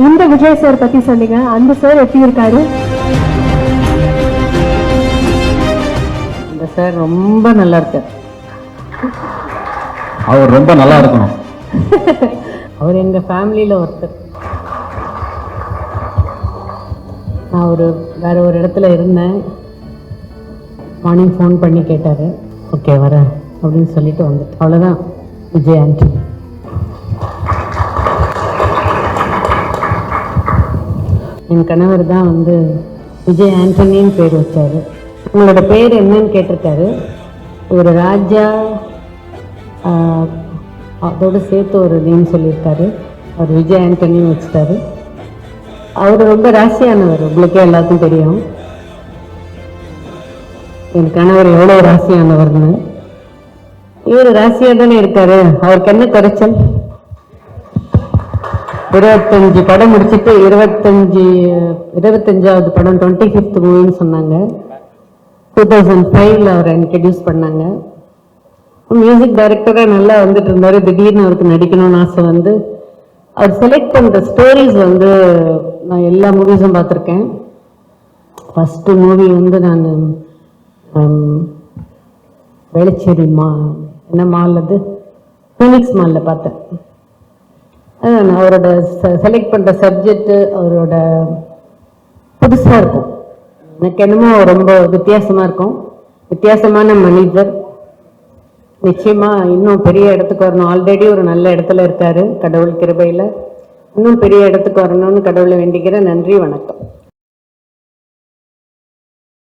இந்த விஜய் சார் பத்தி சொன்னீங்க, அந்த சார் எப்படி இருக்காரு? இந்த சார் ரொம்ப நல்லா இருக்கார். அவர் ரொம்ப நல்லா இருக்கணும். அவர் எங்க ஃபேமிலியில ஒருத்தர். நான் வேற ஒரு இடத்துல இருந்தேன். மார்னிங் ஃபோன் பண்ணி கேட்டாரு, ஓகே வரேன் அப்படின்னு சொல்லிட்டு வந்துட்டு, அவ்வளோதான் விஜய் ஆண்டனி. என் கணவர் தான் விஜய் ஆண்டனின்னு பேர் வச்சாரு. உங்களோட பேர் என்னன்னு கேட்டிருக்காரு. ஒரு ராஜா அதோடு சேர்த்து ஒரு நேம் சொல்லியிருக்காரு. அவர் விஜய் ஆண்டனின்னு வச்சுட்டாரு. அவர் ரொம்ப ராசியானவர், உங்களுக்கே எல்லாத்துக்கும் தெரியும். என் கணவர் எவ்வளோ ராசியானவர்னு. இவர் ராசியாக தானே இருக்காரு, அவருக்கு என்ன குறைச்சல்? 25 படம் முடிச்சுட்டு 25வது படம் 25th மூவின்னு சொன்னாங்க. 2005 அவரை இன்ட்ரடியூஸ் பண்ணாங்க. மியூசிக் டைரக்டராக நல்லா வந்துட்டு இருந்தாரு. திடீர்னு அவருக்கு நடிக்கணும்னு ஆசை அவர் செலக்ட் பண்ணுற ஸ்டோரிஸ் நான் எல்லா மூவிஸும் பார்த்துருக்கேன். ஃபஸ்ட்டு மூவி நான் வேளச்சேரி என்ன மால், அது ஃபீனிக்ஸ் மாலில் பார்த்தேன். அவரோட செலக்ட் பண்ணுற சப்ஜெக்டு அவரோட புதுசாக இருக்கும். எனக்கு என்னமோ ரொம்ப வித்தியாசமாக இருக்கும். வித்தியாசமான மனிதர். நிச்சயமாக இன்னும் பெரிய இடத்துக்கு வரணும். ஆல்ரெடி ஒரு நல்ல இடத்துல இருக்காரு, கடவுள் கிருபையில். இன்னும் பெரிய இடத்துக்கு வரணும்னு கடவுளை வேண்டிக்கிறேன். நன்றி, வணக்கம்.